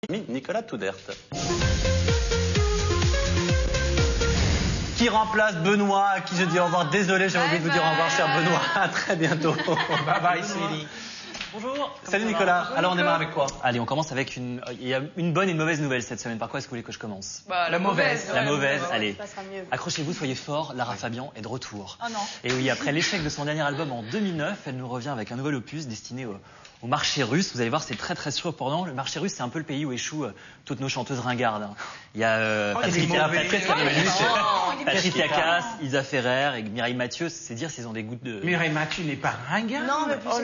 Nicolas Toudert. Qui remplace Benoît, à qui je dis au revoir. Désolé, j'avais oublié de vous dire au revoir, cher Benoît. À très bientôt. Bye bye, sweetie. Bonjour. Salut Nicolas. Bonjour, alors on démarre avec quoi? Allez, on commence avec il y a une bonne et une mauvaise nouvelle cette semaine. Par quoi est-ce que vous voulez que je commence? La mauvaise. La mauvaise, allez. Ça passera mieux. Accrochez-vous, soyez forts, Lara Fabian est de retour. Oh non. Et oui, après l'échec de son dernier album en 2009, elle nous revient avec un nouvel opus destiné au marché russe. Vous allez voir, c'est très très surprenant. Le marché russe, c'est un peu le pays où échouent toutes nos chanteuses ringardes. Hein. Il y a Patricia Cass, Isa Ferrer et Mireille Mathieu. C'est dire s'ils ont des gouttes de... Mireille Mathieu n'est pas ringard. Non, mais puis c'est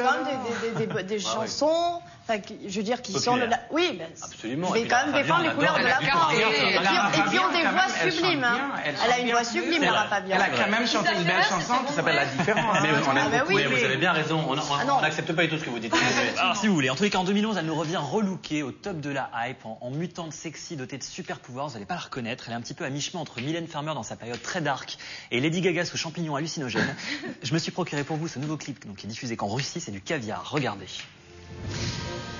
quand même des chansons, enfin, je veux dire, qui sont de la... Oui, ben, Absolument. je vais quand même défendre les couleurs de la France. Et qui ont des voix sublimes. Hein. Elle a une voix sublime, Lara Fabian. Elle a quand même chanté une belle chanson qui s'appelle La Différence. Mais on aime beaucoup. oui, Vous avez bien raison. On n'accepte pas du tout ce que vous dites. Alors si vous voulez, en tous les cas en 2011 elle nous revient relookée au top de la hype en mutante sexy dotée de super pouvoirs, vous n'allez pas la reconnaître, elle est un petit peu à mi-chemin entre Mylène Farmer dans sa période très dark et Lady Gaga sous champignons hallucinogènes. Je me suis procuré pour vous ce nouveau clip donc, qui est diffusé qu'en Russie, c'est du caviar, regardez.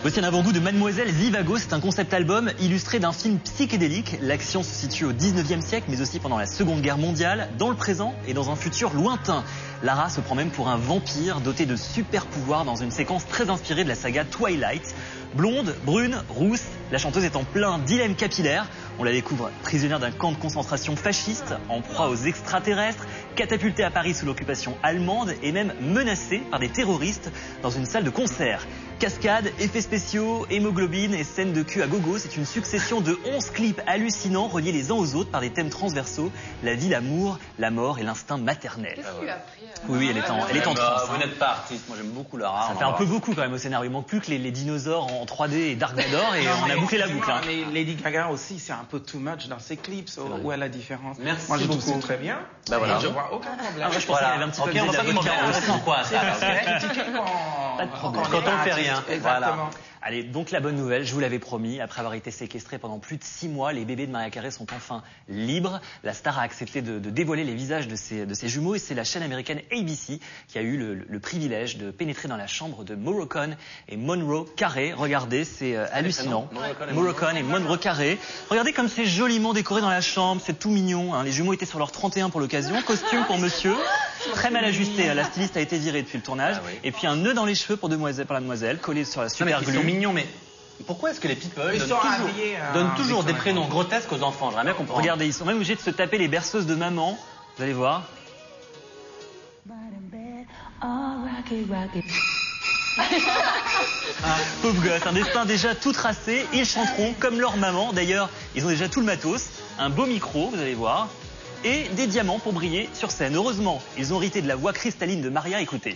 Voici un avant-goût de Mademoiselle Zivago, c'est un concept album illustré d'un film psychédélique. L'action se situe au 19e siècle, mais aussi pendant la Seconde Guerre mondiale, dans le présent et dans un futur lointain. Lara se prend même pour un vampire doté de super pouvoirs dans une séquence très inspirée de la saga Twilight. Blonde, brune, rousse, la chanteuse est en plein dilemme capillaire. On la découvre prisonnière d'un camp de concentration fasciste, en proie aux extraterrestres, catapultée à Paris sous l'occupation allemande et même menacée par des terroristes dans une salle de concert. Cascades, effets spéciaux, hémoglobine et scènes de cul à gogo, c'est une succession de 11 clips hallucinants reliés les uns aux autres par des thèmes transversaux, la vie, l'amour, la mort et l'instinct maternel. Qu'est-ce que tu as appris Oui, elle est en transe. Vous n'êtes pas artiste. Moi, j'aime beaucoup Lara. Ça fait un peu beaucoup quand même au scénario. Il manque plus que les dinosaures en 3D et Dark Vador et on a bouclé la boucle. Hein. Mais Lady Gaga aussi, c'est un peu too much dans ses clips. Où est la différence? Merci Moi, je trouve beaucoup. c'est très bien. Bah voilà. Je vois aucun problème. Je pense qu'il y avait un petit peu Ok, on va pas commencer à rester en quoi ça. Pas de problème. Quand on ne fait rien. Voilà. Allez, donc la bonne nouvelle, je vous l'avais promis, après avoir été séquestrés pendant plus de 6 mois, les bébés de Mariah Carey sont enfin libres. La star a accepté de dévoiler les visages de ses jumeaux et c'est la chaîne américaine ABC qui a eu le privilège de pénétrer dans la chambre de Moroccan et Monroe Carey. Regardez, c'est hallucinant. Moroccan et Monroe Carey. Regardez comme c'est joliment décoré dans la chambre, c'est tout mignon. Hein. Les jumeaux étaient sur leur 31 pour l'occasion, costume pour monsieur, très mal ajusté. La styliste a été virée depuis le tournage. Ah oui. Et puis un nœud dans les cheveux pour la demoiselle, collé sur la super glue. Mignon, mais pourquoi est-ce que les people donnent toujours des prénoms grotesques aux enfants? J'aimerais bien comprendre. Regardez, ils sont même obligés de se taper les berceuses de maman. Vous allez voir. Pauvre gosse, un destin déjà tout tracé. Ils chanteront comme leur maman. D'ailleurs, ils ont déjà tout le matos. Un beau micro, vous allez voir. Et des diamants pour briller sur scène. Heureusement, ils ont hérité de la voix cristalline de Maria. Écoutez.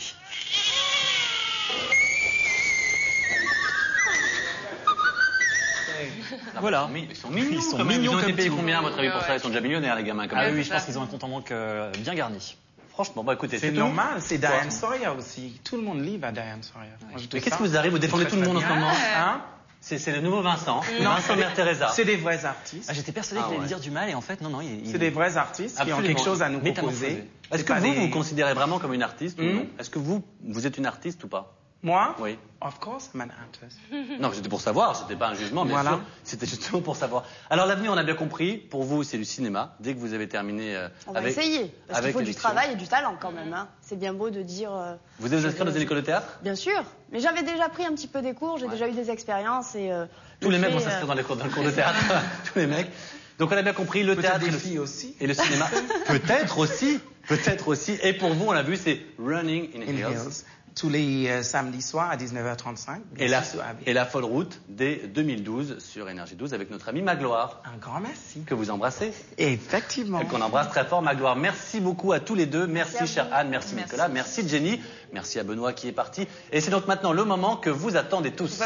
Voilà. Ils sont mignons. Ils sont quand même. mignons Ils ont été comme payés tout. combien à votre avis pour ça? Ils sont déjà millionnaires les gamins quand Ah même. oui, je pense qu'ils ont un compte en banque bien garni. Franchement, bah écoutez, C'est tout. normal, c'est Diane Sawyer aussi. Tout le monde livre à Diane Sawyer. Moi, je trouve Mais qu'est-ce ça que vous arrivez? Vous défendez très, tout le monde en très ce bien. moment. Hein? C'est le nouveau Vincent. Non, Vincent Mère Teresa. C'est des vrais artistes. Ah, j'étais persuadé qu'il allait dire du mal et en fait, non, C'est des vrais artistes qui ont Absolument. quelque chose à nous Métamorphosés. proposer. Est-ce que vous vous considérez vraiment comme une artiste ou Hmm? non? Est-ce que vous êtes une artiste ou pas? Moi? Oui. Of course, I'm an artist. Non, c'était pour savoir, c'était pas un jugement, bien Voilà. sûr. C'était justement pour savoir. Alors l'avenir, on a bien compris, pour vous, c'est du cinéma. Dès que vous avez terminé On va avec... essayer. Parce qu'il avec faut du l'élection. travail et du talent quand même. Hein. C'est bien beau de dire... Vous allez vous inscrire dans une école de théâtre? Bien sûr. Mais j'avais déjà pris un petit peu des cours, j'ai déjà eu des expériences et... Tous les mecs vont fait, s'inscrire dans le cours de théâtre. Tous les mecs. Donc on a bien compris, le théâtre Peut-être et des le, filles aussi. et le cinéma. Peut-être aussi. Peut-être aussi. Et pour vous, on l'a vu, c'est Running in In Hills. Hills. Tous les samedis soirs à 19h35. Et la folle route dès 2012 sur Énergie 12 avec notre amie Magloire, Un grand merci. que vous embrassez. Effectivement. Et qu'on embrasse très fort, Magloire. Merci beaucoup à tous les deux. Merci, Merci à chère vous. Anne, merci Nicolas, merci Jenny, merci à Benoît qui est parti. Et c'est donc maintenant le moment que vous attendez tous.